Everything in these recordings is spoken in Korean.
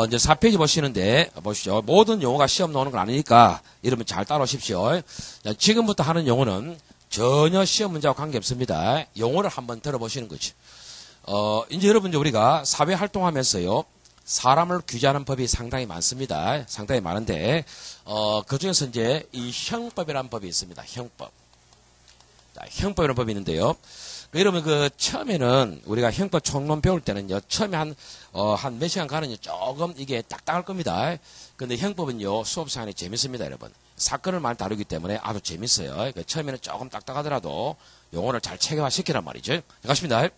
이제 4페이지 보시는데, 보시죠. 모든 용어가 시험 나오는 건 아니니까, 여러분 잘 따라오십시오. 자, 지금부터 하는 용어는 전혀 시험 문제와 관계없습니다. 용어를 한번 들어보시는 거죠. 이제 여러분, 우리가 사회 활동하면서요, 사람을 규제하는 법이 상당히 많습니다. 상당히 많은데, 그 중에서 이제 이 형법이라는 법이 있습니다. 형법. 자, 형법이라는 법이 있는데요. 여러분, 처음에는 우리가 형법 총론 배울 때는요, 처음에 한 몇 시간 가는요, 조금 이게 딱딱할 겁니다. 근데 형법은요, 수업 시간이 재밌습니다, 여러분. 사건을 많이 다루기 때문에 아주 재밌어요. 그러니까 처음에는 조금 딱딱하더라도 용어를 잘 체계화 시키란 말이죠. 가십니다. 요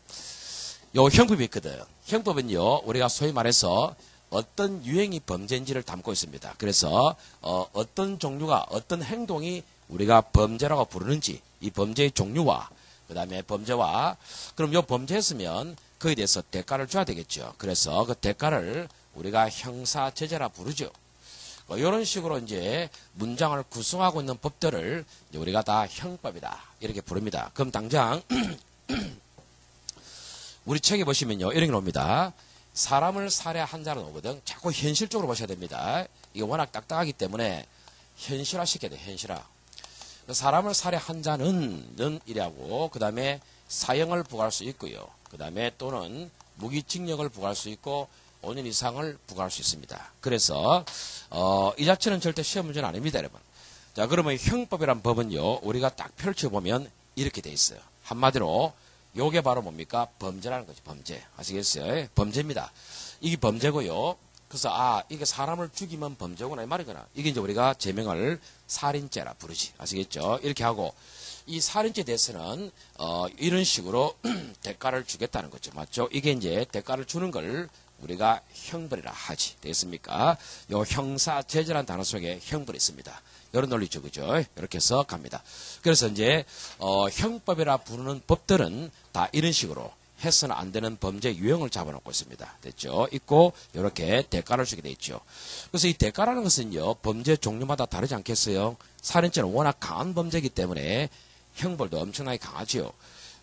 형법이 있거든. 형법은요, 우리가 소위 말해서 어떤 유행이 범죄인지를 담고 있습니다. 그래서, 어떤 종류가, 어떤 행동이 우리가 범죄라고 부르는지, 이 범죄의 종류와, 그 다음에 범죄와, 그럼 요 범죄했으면 그에 대해서 대가를 줘야 되겠죠. 그래서 그 대가를 우리가 형사제재라 부르죠. 이런 식으로 이제 문장을 구성하고 있는 법들을 이제 우리가 다 형법이다. 이렇게 부릅니다. 그럼 당장, 우리 책에 보시면요, 이런 게 나옵니다. 사람을 살해한 자는 오거든. 자꾸 현실적으로 보셔야 됩니다. 이게 워낙 딱딱하기 때문에 현실화 시켜야 돼요, 현실화. 사람을 살해한 자는 이라고, 그 다음에 사형을 부과할 수 있고요. 그 다음에 또는 무기징역을 부과할 수 있고 5년 이상을 부과할 수 있습니다. 그래서 이 자체는 절대 시험 문제는 아닙니다, 여러분. 자, 그러면 형법이란 법은요, 우리가 딱 펼쳐보면 이렇게 돼 있어요. 한마디로 요게 바로 뭡니까? 범죄라는 거죠. 범죄. 아시겠어요? 범죄입니다. 이게 범죄고요. 그래서 이게 사람을 죽이면 범죄구나 이 말이구나. 이게 이제 우리가 제명을 살인죄라 부르지. 아시겠죠? 이렇게 하고 이 살인죄에 대해서는 이런 식으로 대가를 주겠다는 거죠. 맞죠? 이게 이제 대가를 주는 걸 우리가 형벌이라 하지. 되겠습니까? 요 형사제재라는 단어 속에 형벌이 있습니다. 이런 논리죠. 그죠? 이렇게 해서 갑니다. 그래서 이제 형법이라 부르는 법들은 다 이런 식으로 해서는 안 되는 범죄 유형을 잡아놓고 있습니다. 됐죠? 있고 이렇게 대가를 주게 돼 있죠. 그래서 이 대가라는 것은요, 범죄 종류마다 다르지 않겠어요? 살인죄는 워낙 강한 범죄이기 때문에 형벌도 엄청나게 강하지요.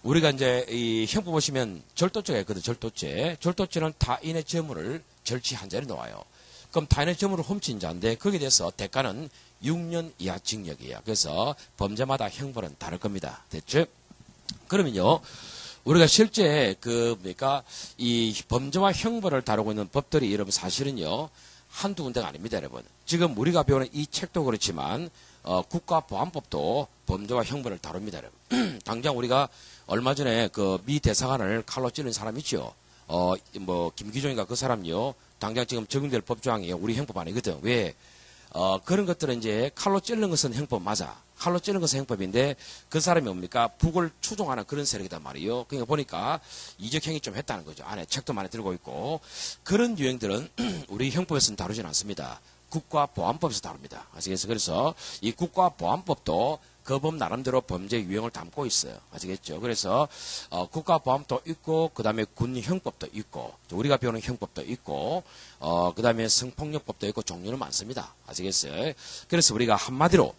우리가 이제 이 형법 보시면 절도죄가 있거든. 절도죄는 타인의 재물을 절취한 죄로 나와요. 그럼 타인의 재물을 훔친 자인데 거기에 대해서 대가는 6년 이하 징역이에요. 그래서 범죄마다 형벌은 다를 겁니다. 됐죠? 그러면요, 우리가 실제 이 범죄와 형벌을 다루고 있는 법들이 여러분 사실은요, 한두 군데가 아닙니다, 여러분. 지금 우리가 배우는 이 책도 그렇지만, 국가보안법도 범죄와 형벌을 다룹니다, 여러분. 당장 우리가 얼마 전에 미 대사관을 칼로 찌른 사람 있죠? 김기종인가 그 사람요, 당장 지금 적용될 법조항이 우리 형법 아니거든. 왜? 그런 것들은 이제 칼로 찌르는 것은 형법 맞아. 칼로 찌르는 것은 형법인데 그 사람이 뭡니까? 북을 추종하는 그런 세력이단 말이에요. 그러니까 보니까 이적행위 좀 했다는 거죠. 안에 책도 많이 들고 있고. 그런 유형들은 우리 형법에서는 다루진 않습니다. 국가보안법에서 다룹니다. 아시겠어요? 그래서 이 국가보안법도 그 법 나름대로 범죄 유형을 담고 있어요. 아시겠죠? 그래서 국가보안법도 있고, 그 다음에 군형법도 있고, 우리가 배우는 형법도 있고, 그 다음에 성폭력법도 있고, 종류는 많습니다. 아시겠어요? 그래서 우리가 한마디로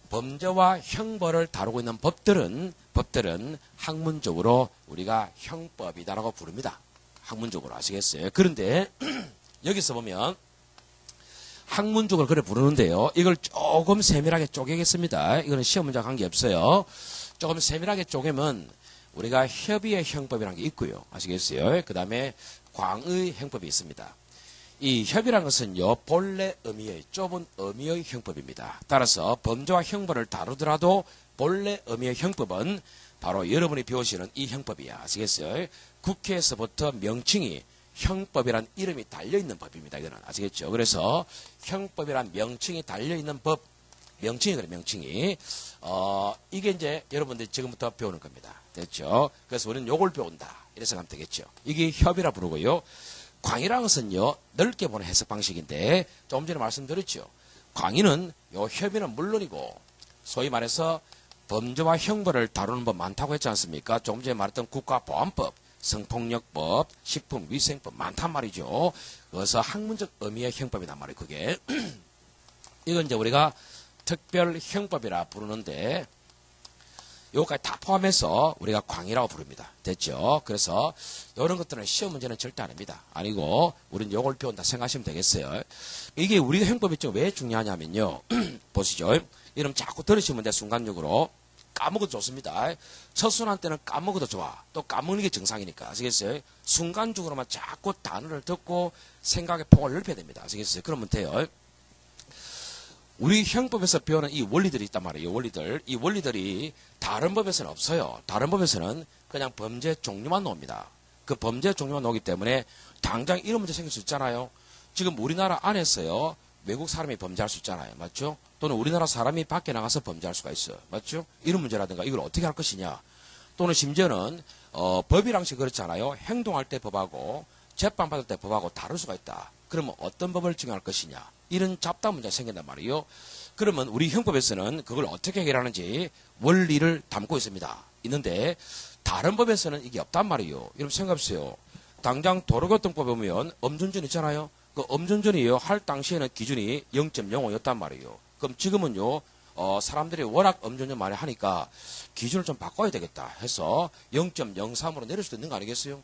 범죄와 형벌을 다루고 있는 법들은 학문적으로 우리가 형법이다라고 부릅니다. 학문적으로. 아시겠어요? 그런데 여기서 보면 학문적으로 그래 부르는데요. 이걸 조금 세밀하게 쪼개겠습니다. 이거는 시험 문제와 관계없어요. 조금 세밀하게 쪼개면 우리가 협의의 형법이라는 게 있고요. 아시겠어요? 그 다음에 광의 형법이 있습니다. 이 협의라는 것은요, 본래 의미의 좁은 의미의 형법입니다. 따라서 범죄와 형벌을 다루더라도 본래 의미의 형법은 바로 여러분이 배우시는 이 형법이야. 아시겠어요? 국회에서부터 명칭이 형법이란 이름이 달려있는 법입니다. 이거는 아시겠죠? 그래서 형법이란 명칭이 달려있는 법, 명칭이 그래, 명칭이. 이게 이제 여러분들이 지금부터 배우는 겁니다. 됐죠? 그래서 우리는 요걸 배운다. 이래서 가면 되겠죠. 이게 협의라 부르고요. 광의라는 것은요, 넓게 보는 해석 방식인데, 조금 전에 말씀드렸죠. 광의는, 요 협의는 물론이고, 소위 말해서 범죄와 형벌을 다루는 법 많다고 했지 않습니까? 조금 전에 말했던 국가보안법, 성폭력법, 식품위생법 많단 말이죠. 그래서 학문적 의미의 형법이란 말이에요. 그게 이건 이제 우리가 특별 형법이라 부르는데 요거까지 다 포함해서 우리가 광의라고 부릅니다. 됐죠? 그래서 이런 것들은 시험 문제는 절대 아닙니다. 아니고 우리는 요걸 배운다 생각하시면 되겠어요. 이게 우리가 형법이 왜 중요하냐면요. 보시죠. 이러면 자꾸 들으시면 돼. 순간적으로 까먹어도 좋습니다. 첫 순환 때는 까먹어도 좋아. 또 까먹는 게 정상이니까. 아시겠어요? 순간적으로만 자꾸 단어를 듣고 생각의 폭을 넓혀야 됩니다. 아시겠어요? 그러면 돼요. 우리 형법에서 배우는 이 원리들이 있단 말이에요. 원리들. 이 원리들이 다른 법에서는 없어요. 다른 법에서는 그냥 범죄 종류만 나옵니다. 그 범죄 종류만 나오기 때문에 당장 이런 문제 생길 수 있잖아요. 지금 우리나라 안에서요. 외국 사람이 범죄할 수 있잖아요. 맞죠? 또는 우리나라 사람이 밖에 나가서 범죄할 수가 있어요. 맞죠? 이런 문제라든가 이걸 어떻게 할 것이냐. 또는 심지어는 법이랑 시 그렇잖아요. 행동할 때 법하고 재판받을 때 법하고 다를 수가 있다. 그러면 어떤 법을 적용할 것이냐. 이런 잡다한 문제가 생긴단 말이에요. 그러면 우리 형법에서는 그걸 어떻게 해결하는지 원리를 담고 있습니다. 있는데 다른 법에서는 이게 없단 말이에요. 여러분 생각해보세요. 당장 도로교통법에 보면 음주운전 있잖아요. 그 음주운전이요. 할 당시에는 기준이 0.05였단 말이에요. 그럼 지금은요. 사람들이 워낙 음주운전 많이 하니까 기준을 좀 바꿔야 되겠다 해서 0.03으로 내릴 수도 있는 거 아니겠어요?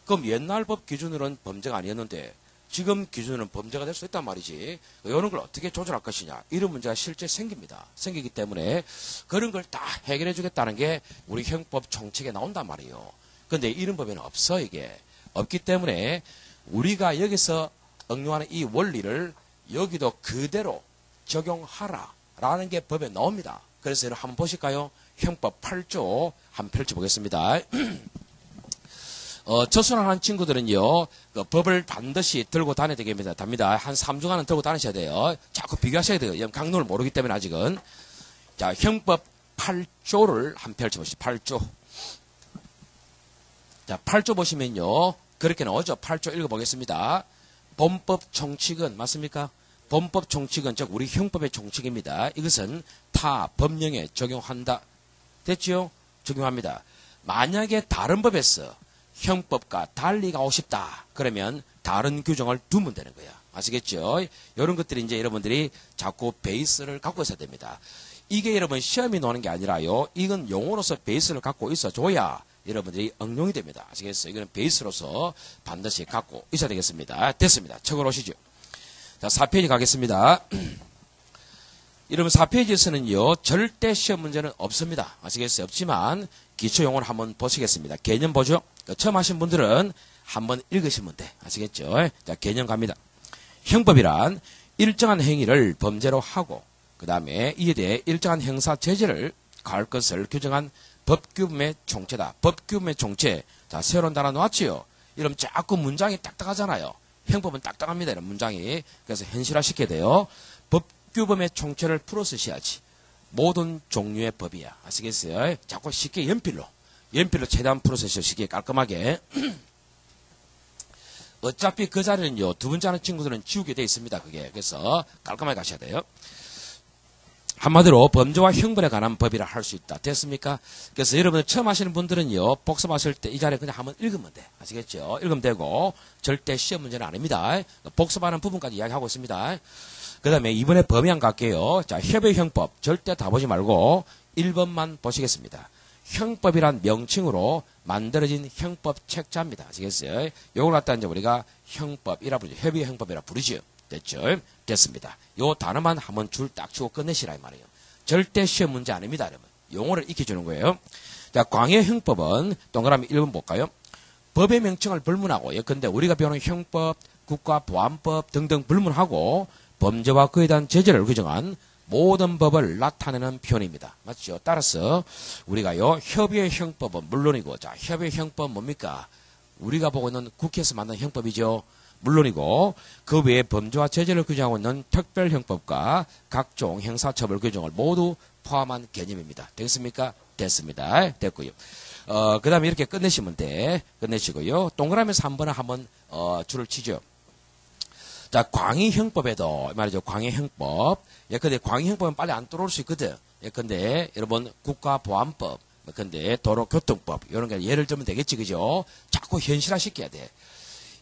그럼 옛날 법 기준으로는 범죄가 아니었는데 지금 기준은 범죄가 될 수 있단 말이지. 이런 걸 어떻게 조절할 것이냐. 이런 문제가 실제 생깁니다. 생기기 때문에 그런 걸 다 해결해 주겠다는 게 우리 형법 총칙에 나온단 말이에요. 근데 이런 법에는 없어 이게. 없기 때문에 우리가 여기서 응용하는 이 원리를 여기도 그대로 적용하라 라는 게 법에 나옵니다. 그래서 여러분 한번 보실까요? 형법 8조 한번 펼쳐보겠습니다. 저순환한 친구들은요, 그 법을 반드시 들고 다녀야 됩니다. 한 3주간은 들고 다니셔야 돼요. 자꾸 비교하셔야 돼요. 강론을 모르기 때문에 아직은. 자, 형법 8조를 한번 펼쳐보시죠. 8조. 자, 8조 보시면요, 그렇게 나오죠. 8조 읽어보겠습니다. 본법 총칙은, 맞습니까? 본법 총칙은, 즉, 우리 형법의 총칙입니다. 이것은 타 법령에 적용한다. 됐죠? 적용합니다. 만약에 다른 법에서 형법과 달리 가고 싶다. 그러면 다른 규정을 두면 되는 거야. 아시겠죠? 이런 것들이 이제 여러분들이 자꾸 베이스를 갖고 있어야 됩니다. 이게 여러분 시험이 나오는 게 아니라요. 이건 용어로서 베이스를 갖고 있어줘야 여러분들이 응용이 됩니다. 아시겠어요? 이거는 베이스로서 반드시 갖고 있어야 되겠습니다. 됐습니다. 적어 오시죠. 자, 4페이지 가겠습니다. 여러분 4페이지에서는요. 절대 시험 문제는 없습니다. 아시겠어요? 없지만 기초 용어를 한번 보시겠습니다. 개념 보죠. 처음 하신 분들은 한번 읽으시면 돼. 아시겠죠? 자, 개념 갑니다. 형법이란 일정한 행위를 범죄로 하고 그 다음에 이에 대해 일정한 형사 제재를 가할 것을 규정한 법규범의 총체다. 법규범의 총체. 자, 새로운 단어 나왔지요? 이러면 자꾸 문장이 딱딱하잖아요. 형법은 딱딱합니다. 이런 문장이. 그래서 현실화시켜야 돼요. 법규범의 총체를 풀어 쓰셔야지. 모든 종류의 법이야. 아시겠어요? 자꾸 쉽게 연필로 최대한 풀어 쓰셔. 쉽게 깔끔하게. 어차피 그 자리는요. 두 번째 하는 친구들은 지우게 돼 있습니다. 그게. 그래서 깔끔하게 가셔야 돼요. 한마디로 범죄와 형벌에 관한 법이라 할 수 있다. 됐습니까? 그래서 여러분들 처음 하시는 분들은요. 복습하실 때 이 자리에 그냥 한번 읽으면 돼. 아시겠죠? 읽으면 되고 절대 시험 문제는 아닙니다. 복습하는 부분까지 이야기하고 있습니다. 그 다음에 이번에 범위한 갈게요. 자, 협의형법 절대 다 보지 말고 1번만 보시겠습니다. 형법이란 명칭으로 만들어진 형법 책자입니다. 아시겠어요? 요걸 갖다 이제 우리가 형법이라 부르죠. 협의형법이라 부르죠. 됐죠? 됐습니다. 요 단어만 한번 줄 딱 치고 끝내시라 이 말이에요. 절대 시험 문제 아닙니다, 여러분. 용어를 익혀주는 거예요. 자, 광해형법은 동그라미 1번 볼까요? 법의 명칭을 불문하고, 예컨대 우리가 배우는 형법, 국가보안법 등등 불문하고 범죄와 그에 대한 제재를 규정한 모든 법을 나타내는 표현입니다. 맞죠? 따라서 우리가요, 협의의 형법은 물론이고, 자, 협의의 형법은 뭡니까? 우리가 보고 있는 국회에서 만든 형법이죠. 물론이고 그 외에 범죄와 제재를 규정하고 있는 특별형법과 각종 형사처벌 규정을 모두 포함한 개념입니다. 되겠습니까? 됐습니다. 됐고요. 그 다음에 이렇게 끝내시면 돼. 끝내시고요. 동그라미에서 한번 줄을 치죠. 자, 광의형법에도 말이죠. 광의형법. 예컨대 광의형법은 빨리 안 들어올 수 있거든. 예컨대 여러분 국가보안법, 예컨대 도로교통법 이런 게 예를 들면 되겠지, 그죠? 자꾸 현실화시켜야 돼.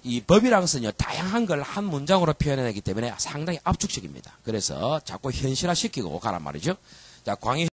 이 법이라는 것은요, 다양한 걸 한 문장으로 표현해내기 때문에 상당히 압축적입니다. 그래서 자꾸 현실화시키고 가란 말이죠. 자, 광의